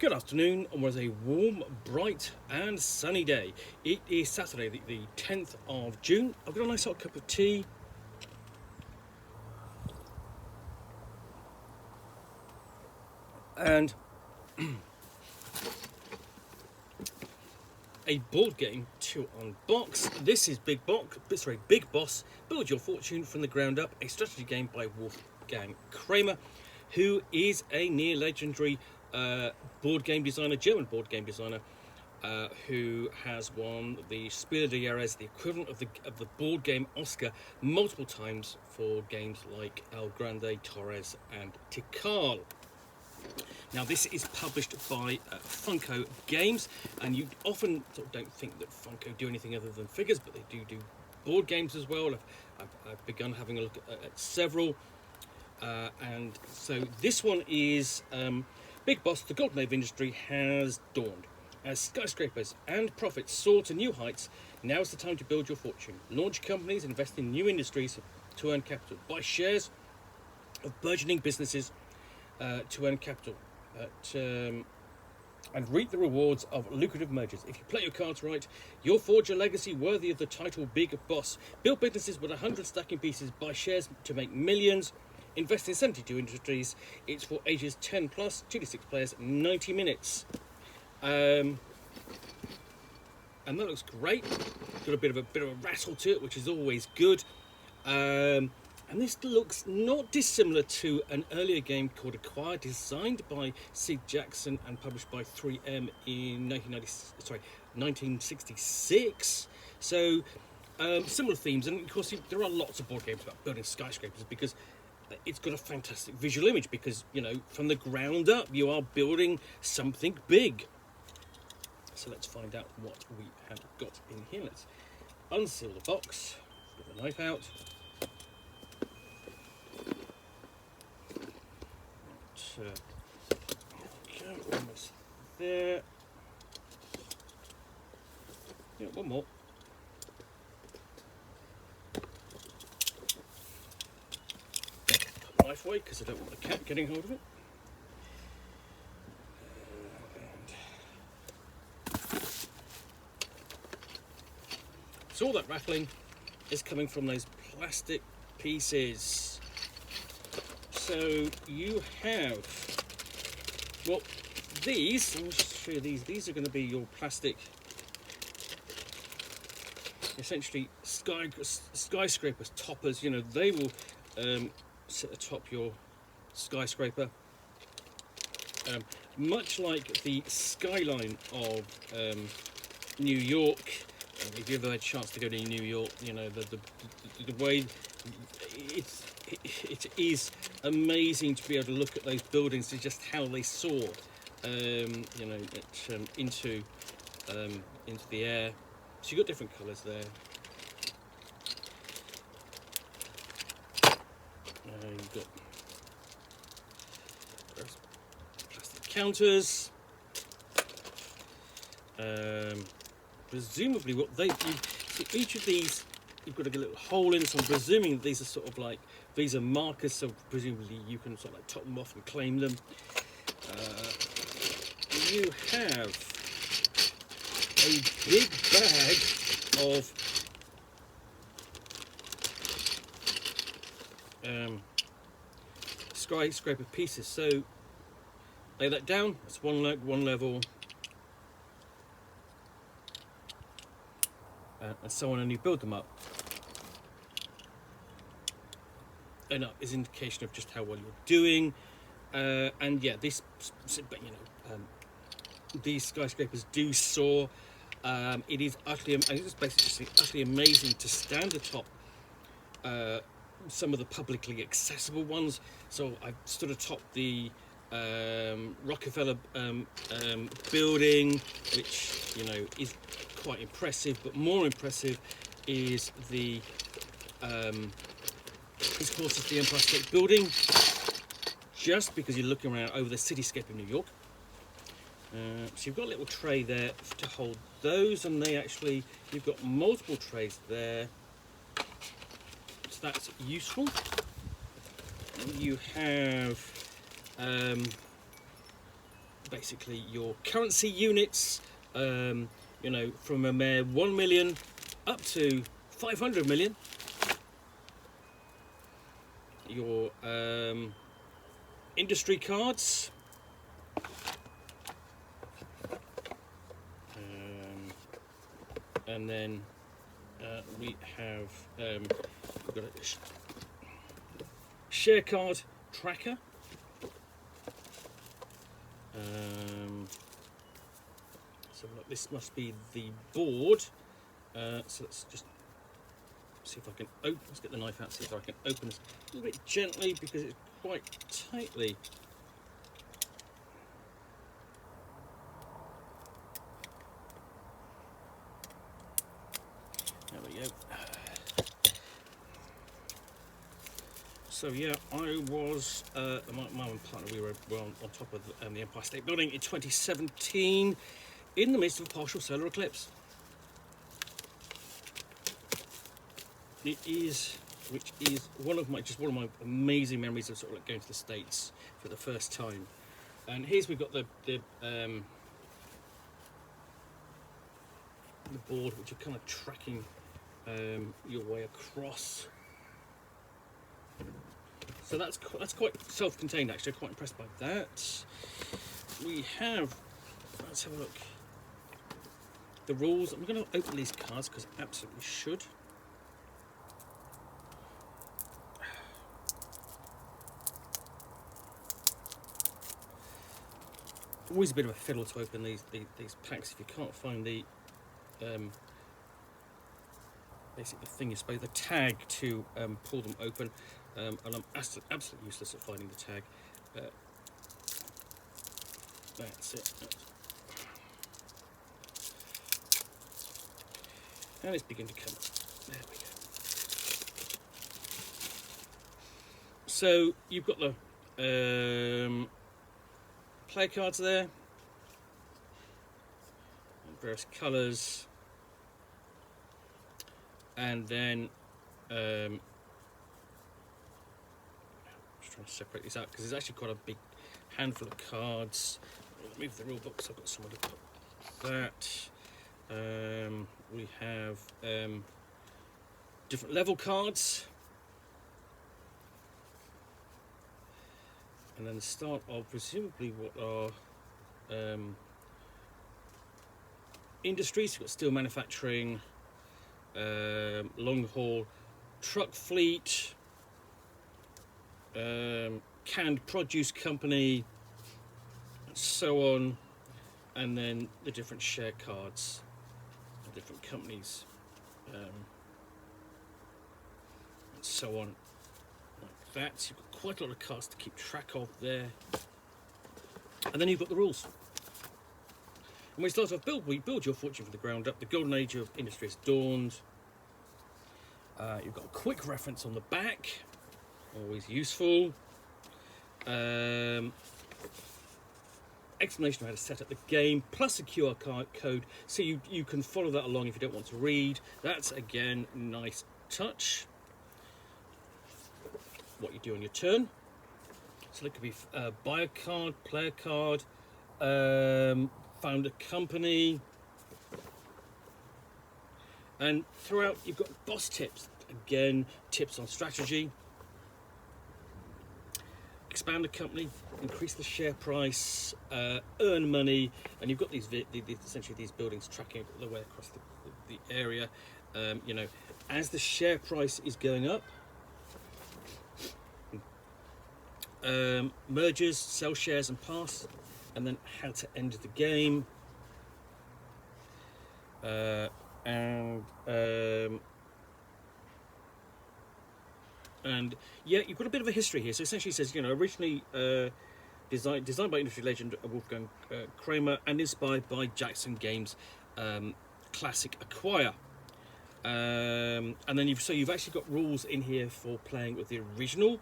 Good afternoon, and was a warm, bright and sunny day. It is Saturday, the 10th of June. I've got a nice hot cup of tea. And a board game to unbox. This is Big Boss, Build Your Fortune from the Ground Up, a strategy game by Wolfgang Kramer, who is a near legendary board game designer, German board game designer, who has won the Spiel des Jahres, the equivalent of the board game Oscar, multiple times for games like El Grande, Torres and Tikal. Now this is published by Funko Games, and you often sort of don't think that Funko do anything other than figures, but they do board games as well. I've begun having a look at several, and so this one is Big Boss, the golden age of industry has dawned. As skyscrapers and profits soar to new heights, now is the time to build your fortune. Launch companies, invest in new industries to earn capital. Buy shares of burgeoning businesses to earn capital. And reap the rewards of lucrative mergers. If you play your cards right, you'll forge a legacy worthy of the title Big Boss. Build businesses with 100 stacking pieces. Buy shares to make millions. Invest in 72 industries. It's for ages 10 plus, 2 to 6 players, 90 minutes. And that looks great. Got a bit of a rattle to it, which is always good. And this looks not dissimilar to an earlier game called Acquire, designed by Sid Jackson and published by 3M in 1966. So similar themes, and of course there are lots of board games about building skyscrapers because it's got a fantastic visual image, because from the ground up you are building something big. So let's find out what we have got in here. Let's unseal the box, get the knife out. Okay, almost there. Yeah, one more. Put the knife away because I don't want the cat getting hold of it. So all that rattling is coming from those plastic pieces. So you have, well, these, I'll just show you these are going to be your plastic, essentially skyscrapers, toppers. They will sit atop your skyscraper, much like the skyline of New York. If you've ever had a chance to go to New York, the way it is amazing to be able to look at those buildings and just how they soar, into the air. So you've got different colours there. You've got plastic counters. Presumably, each of these, you've got a little hole in. So I'm presuming that these are sort of like, these are markers. So presumably you can sort of like top them off and claim them. You have a big bag of skyscraper pieces. So lay that down. That's one level. And so on, and you build them up. And up is an indication of just how well you're doing. And yeah, these skyscrapers do soar. It is utterly amazing to stand atop some of the publicly accessible ones. So I stood atop the Rockefeller building, which is quite impressive, but more impressive is the Empire State Building, just because you're looking around over the cityscape of New York. So you've got a little tray there to hold those, and you've got multiple trays there, so that's useful. You have basically your currency units, you know, from a mere 1 million up to 500 million. Your industry cards, and then we have we've got a share card tracker. So look, this must be the board. So let's just see if I can open. Let's get the knife out. See if I can open this a little bit gently because it's quite tightly. There we go. So yeah, I was my partner. We were on top of the Empire State Building in 2017, in the midst of a partial solar eclipse. It is, which is one of my amazing memories of sort of like going to the States for the first time. And here's we've got the board, which are kind of tracking your way across. So that's quite self-contained actually. I'm quite impressed by that. We have, let's have a look. The rules. I'm going to open these cards because I absolutely should. Always a bit of a fiddle to open these packs if you can't find the basically the thing you're supposed, the tag to pull them open, and I'm absolutely useless at finding the tag. That's it. And it's beginning to come. There we go. So you've got the player cards there, various colours, and then just trying to separate these out because there's actually quite a big handful of cards. I'll move the rule book, so I've got somewhere to put that. We have different level cards, and then the start of presumably what are industries. You've got steel manufacturing, long haul truck fleet, canned produce company, and so on, and then the different share cards, the different companies, and so on, like that. You've got quite a lot of cards to keep track of there, and then you've got the rules. And we start off, we build your fortune from the ground up. The golden age of industry has dawned. You've got a quick reference on the back, always useful. Explanation of how to set up the game, plus a QR code, so you can follow that along if you don't want to read. That's, again, nice touch. What you do on your turn. So that could be buy a card, play a card, found a company, and throughout you've got boss tips. Again, tips on strategy. Expand a company, increase the share price, earn money, and you've got these essentially these buildings tracking the way across the area. You know, as the share price is going up, mergers, sell shares and pass, and then how to end the game, and yeah, you've got a bit of a history here. So essentially it says, you know, originally designed by industry legend Wolfgang Kramer and inspired by Jackson Games classic Acquire. And then you've actually got rules in here for playing with the original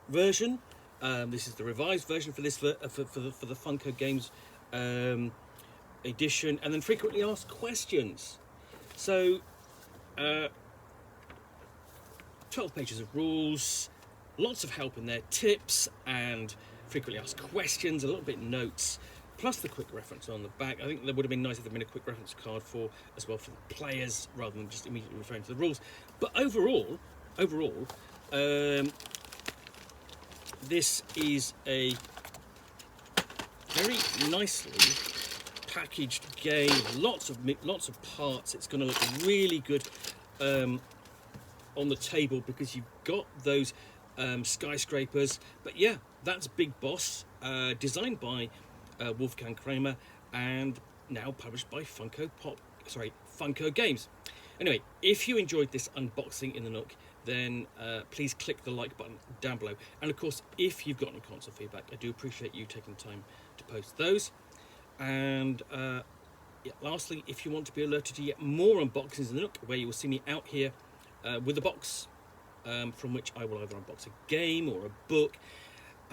version. This is the revised version for this for the Funko Games edition, and then frequently asked questions. So 12 pages of rules, lots of help in there, tips and frequently asked questions, a little bit notes, plus the quick reference on the back. I think there would have been nice if there had been a quick reference card for as well for the players rather than just immediately referring to the rules. But overall, this is a very nicely packaged game. Lots of parts. It's going to look really good on the table because you've got those skyscrapers. But yeah, that's Big Boss, designed by Wolfgang Kramer and now published by Funko Games. Anyway, if you enjoyed this unboxing in the Nook, then please click the like button down below. And of course, if you've got any console feedback, I do appreciate you taking time to post those. And yeah, lastly, if you want to be alerted to yet more unboxings in the Nook, where you will see me out here with a box from which I will either unbox a game or a book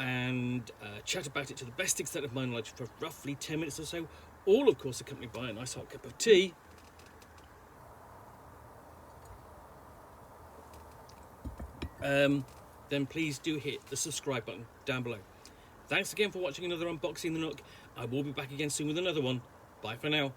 and chat about it to the best extent of my knowledge for roughly 10 minutes or so, all of course accompanied by a nice hot cup of tea, then please do hit the subscribe button down below. Thanks again for watching another unboxing in the Nook. I will be back again soon with another one. Bye for now.